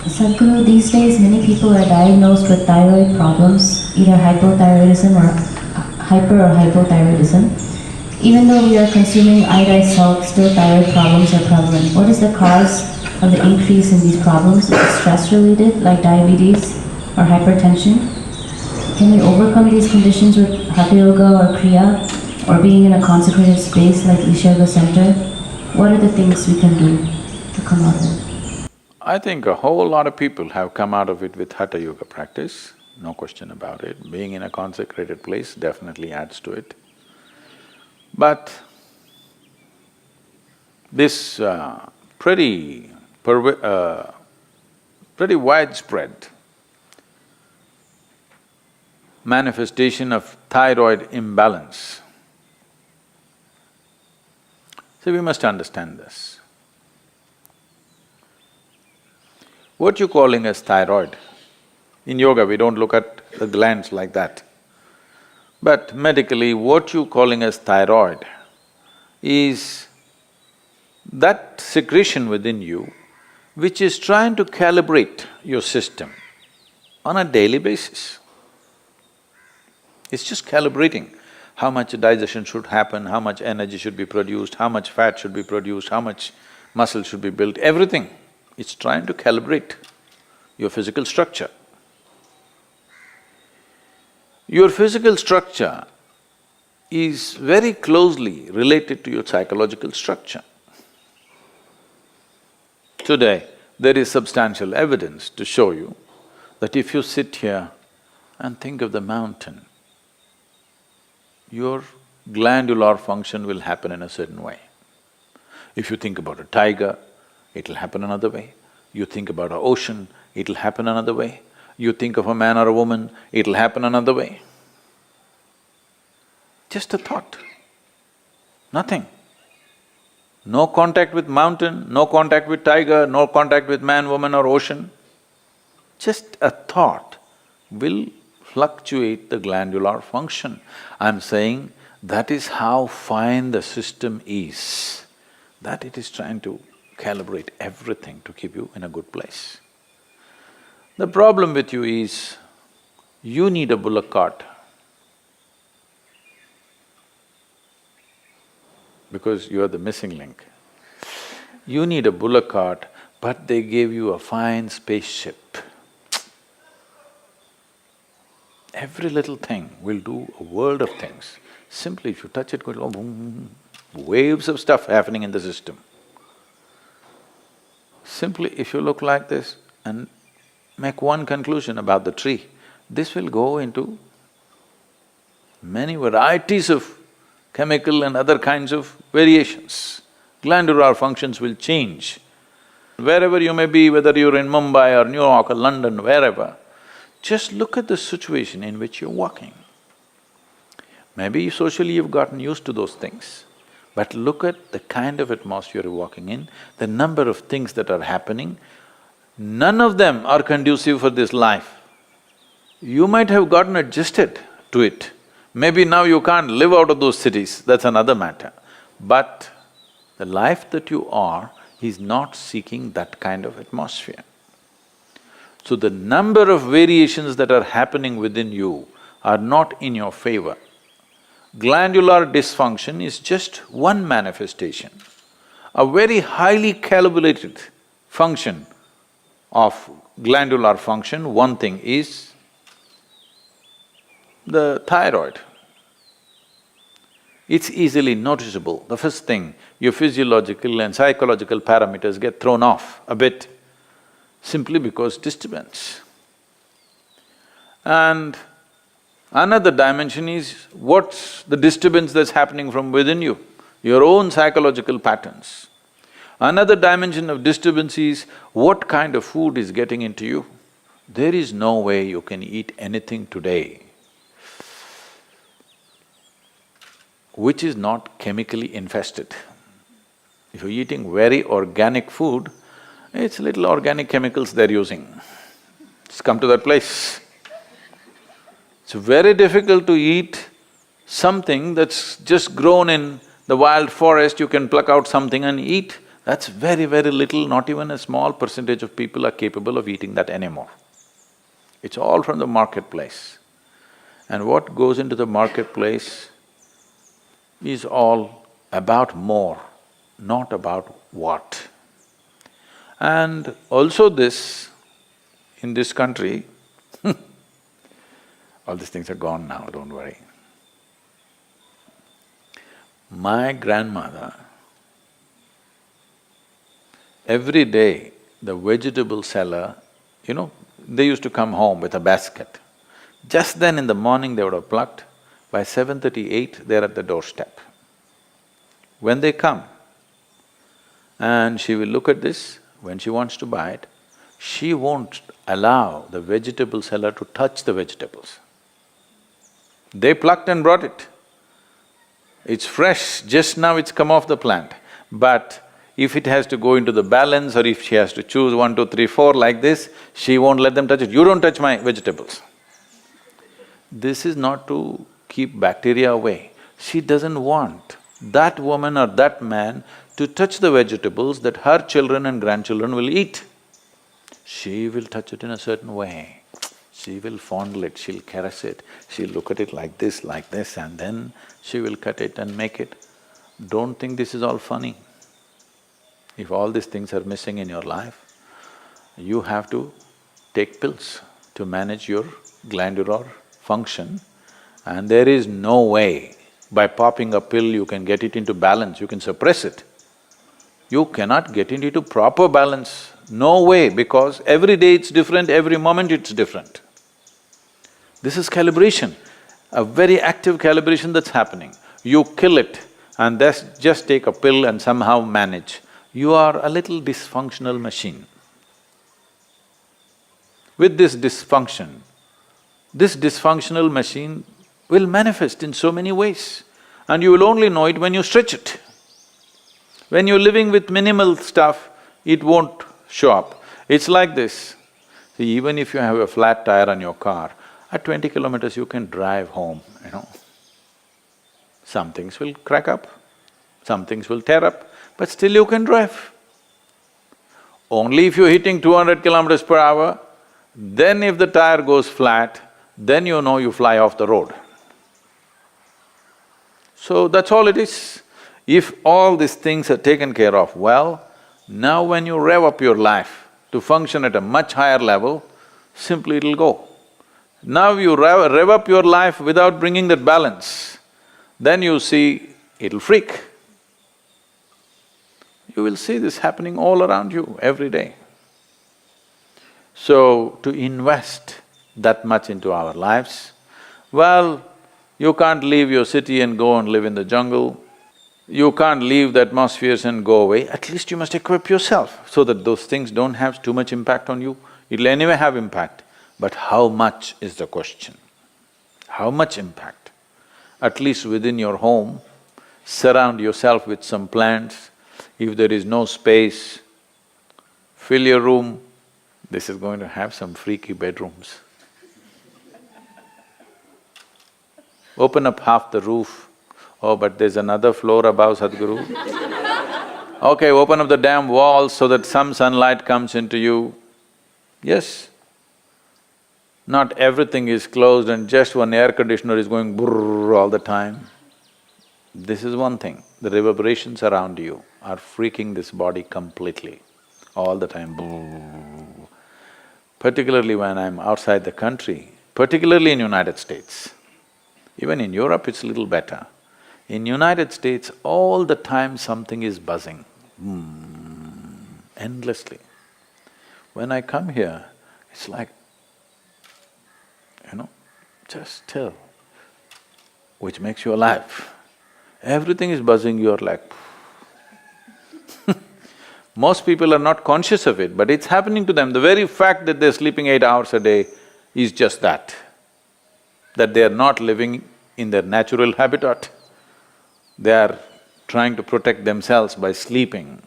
Sadhguru, these days many people are diagnosed with thyroid problems, either hypothyroidism or hyper or hypothyroidism. Even though we are consuming iodized salt, still thyroid problems are prevalent. What is the cause of the increase in these problems? Is it stress related, like diabetes or hypertension? Can we overcome these conditions with Hatha Yoga or Kriya, or being in a consecrated space like Isharva Center? What are the things we can do to come out of it? I think a whole lot of people have come out of it with Hatha Yoga practice, no question about it. Being in a consecrated place definitely adds to it. But this pretty widespread manifestation of thyroid imbalance. So we must understand this. What you're calling as thyroid, in yoga we don't look at the glands like that. But medically, what you're calling as thyroid is that secretion within you which is trying to calibrate your system on a daily basis. It's just calibrating how much digestion should happen, how much energy should be produced, how much fat should be produced, how much muscle should be built, everything. It's trying to calibrate your physical structure. Your physical structure is very closely related to your psychological structure. Today, there is substantial evidence to show you that if you sit here and think of the mountain, your glandular function will happen in a certain way. If you think about a tiger, it'll happen another way. You think about an ocean, it'll happen another way. You think of a man or a woman, it'll happen another way. Just a thought, nothing. No contact with mountain, no contact with tiger, no contact with man, woman or ocean. Just a thought will fluctuate the glandular function. I'm saying that is how fine the system is, that it is trying to calibrate everything to keep you in a good place. The problem with you is, you need a bullock cart because you are the missing link. You need a bullock cart, but they gave you a fine spaceship. Every little thing will do a world of things. Simply if you touch it, go boom, boom, waves of stuff happening in the system. Simply if you look like this and make one conclusion about the tree, this will go into many varieties of chemical and other kinds of variations. Glandular functions will change. Wherever you may be, whether you're in Mumbai or New York or London, wherever, just look at the situation in which you're walking. Maybe socially you've gotten used to those things, but look at the kind of atmosphere you're walking in, the number of things that are happening, none of them are conducive for this life. You might have gotten adjusted to it. Maybe now you can't live out of those cities, that's another matter. But the life that you are is not seeking that kind of atmosphere. So the number of variations that are happening within you are not in your favor. Glandular dysfunction is just one manifestation. A very highly calibrated function of glandular function, one thing is the thyroid. It's easily noticeable. The first thing, your physiological and psychological parameters get thrown off a bit simply because disturbance. And another dimension is what's the disturbance that's happening from within you, your own psychological patterns. Another dimension of disturbance is what kind of food is getting into you. There is no way you can eat anything today which is not chemically infested. If you're eating very organic food, it's little organic chemicals they're using. It's come to that place. It's very difficult to eat something that's just grown in the wild forest, you can pluck out something and eat. That's very, very little, not even a small percentage of people are capable of eating that anymore. It's all from the marketplace. And what goes into the marketplace is all about more, not about what. And also this, in this country, all these things are gone now, don't worry. My grandmother, every day the vegetable seller, they used to come home with a basket. Just then in the morning they would have plucked, by 7:38 they're at the doorstep. When they come, and she will look at this, when she wants to buy it, she won't allow the vegetable seller to touch the vegetables. They plucked and brought it. It's fresh, just now it's come off the plant. But if it has to go into the balance or if she has to choose 1, 2, 3, 4 like this, she won't let them touch it. You don't touch my vegetables. This is not to keep bacteria away. She doesn't want that woman or that man to touch the vegetables that her children and grandchildren will eat. She will touch it in a certain way. She will fondle it, she'll caress it, she'll look at it like this, and then she will cut it and make it. Don't think this is all funny. If all these things are missing in your life, you have to take pills to manage your glandular function, and there is no way by popping a pill you can get it into balance, you can suppress it. You cannot get it into proper balance, no way, because every day it's different, every moment it's different. This is calibration, a very active calibration that's happening. You kill it and just take a pill and somehow manage. You are a little dysfunctional machine. With this dysfunctional machine will manifest in so many ways, and you will only know it when you stretch it. When you're living with minimal stuff, it won't show up. It's like this. See, even if you have a flat tire on your car, at 20 kilometers you can drive home, Some things will crack up, some things will tear up, but still you can drive. Only if you're hitting 200 kilometers per hour, then if the tire goes flat, then you know you fly off the road. So that's all it is. If all these things are taken care of well, now when you rev up your life to function at a much higher level, simply it'll go. Now you rev up your life without bringing that balance, then you see it'll freak. You will see this happening all around you every day. So, to invest that much into our lives, well, you can't leave your city and go and live in the jungle. You can't leave the atmospheres and go away. At least you must equip yourself so that those things don't have too much impact on you. It'll anyway have impact, but how much is the question? How much impact? At least within your home, surround yourself with some plants. If there is no space, fill your room. This is going to have some freaky bedrooms. Open up half the roof. Oh, but there's another floor above, Sadhguru. Okay, open up the damn walls so that some sunlight comes into you. Yes. Not everything is closed and just one air conditioner is going brrrr all the time. This is one thing, the reverberations around you are freaking this body completely, all the time, brrrr. Particularly when I'm outside the country, particularly in United States. Even in Europe it's little better. In United States, all the time something is buzzing, endlessly. When I come here, it's like, just still, which makes you alive. Everything is buzzing, you're like Most people are not conscious of it, but it's happening to them. The very fact that they're sleeping 8 hours a day is just that they are not living in their natural habitat. They are trying to protect themselves by sleeping.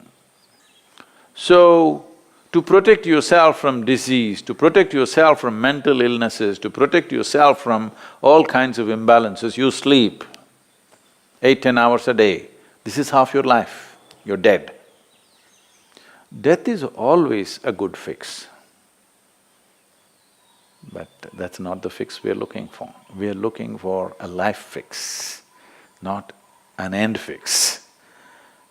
So, to protect yourself from disease, to protect yourself from mental illnesses, to protect yourself from all kinds of imbalances, you sleep 8, 10 hours a day. This is half your life, you're dead. Death is always a good fix. But that's not the fix we are looking for. We are looking for a life fix, not an end fix.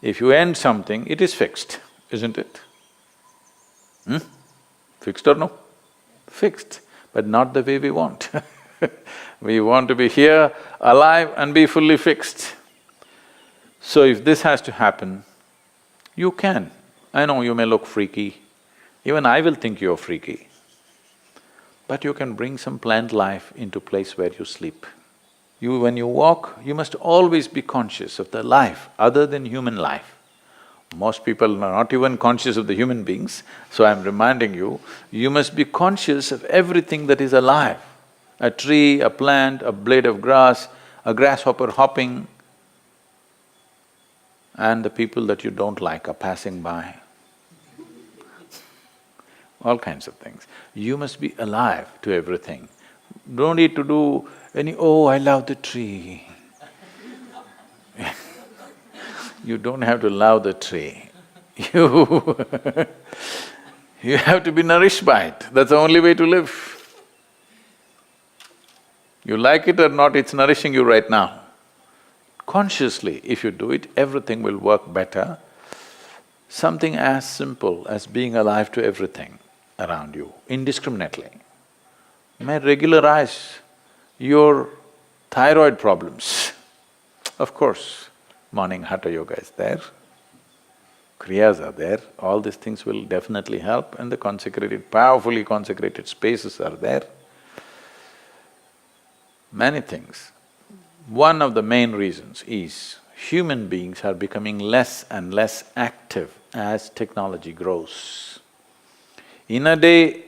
If you end something, it is fixed, isn't it? Fixed or no? Fixed, but not the way we want. We want to be here, alive and be fully fixed. So if this has to happen, you can. I know you may look freaky, even I will think you're freaky. But you can bring some plant life into place where you sleep. When you walk, you must always be conscious of the life other than human life. Most people are not even conscious of the human beings, so I'm reminding you, you must be conscious of everything that is alive. A tree, a plant, a blade of grass, a grasshopper hopping, and the people that you don't like are passing by. All kinds of things. You must be alive to everything. Don't need to do any, oh, I love the tree. You don't have to love the tree. You have to be nourished by it. That's the only way to live. You like it or not, it's nourishing you right now. Consciously, if you do it, everything will work better. Something as simple as being alive to everything around you, indiscriminately, may regularize your thyroid problems. Of course, morning hatha yoga is there, kriyas are there, all these things will definitely help, and the consecrated, powerfully consecrated spaces are there. Many things. One of the main reasons is human beings are becoming less and less active as technology grows. In a day,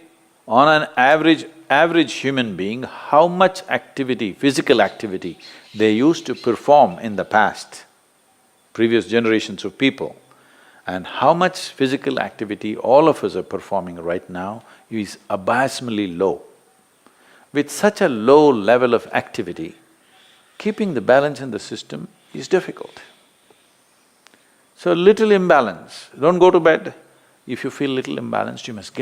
on an average human being, how much activity, physical activity they used to perform in the past, previous generations of people, and how much physical activity all of us are performing right now is abysmally low. With such a low level of activity, keeping the balance in the system is difficult. So little imbalance, don't go to bed. If you feel little imbalanced, you must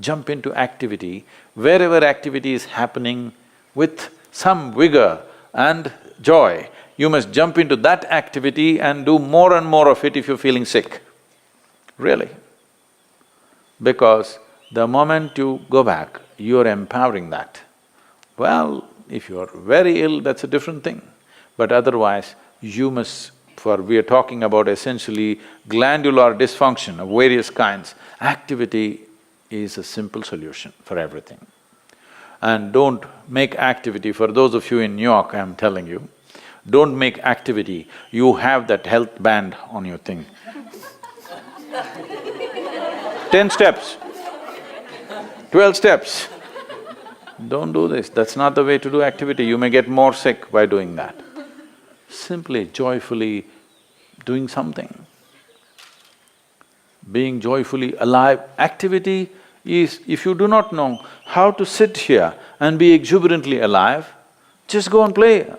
jump into activity. Wherever activity is happening with some vigor and joy, you must jump into that activity and do more and more of it if you're feeling sick. Really. Because the moment you go back, you're empowering that. Well, if you're very ill, that's a different thing. But otherwise, you must… we are talking about essentially glandular dysfunction of various kinds. Activity is a simple solution for everything. And don't make activity, for those of you in New York, I'm telling you, don't make activity, you have that health band on your thing. 10 steps, 12 steps. Don't do this, that's not the way to do activity, you may get more sick by doing that. Simply, joyfully doing something. Being joyfully alive. Activity is, if you do not know how to sit here and be exuberantly alive, just go and play.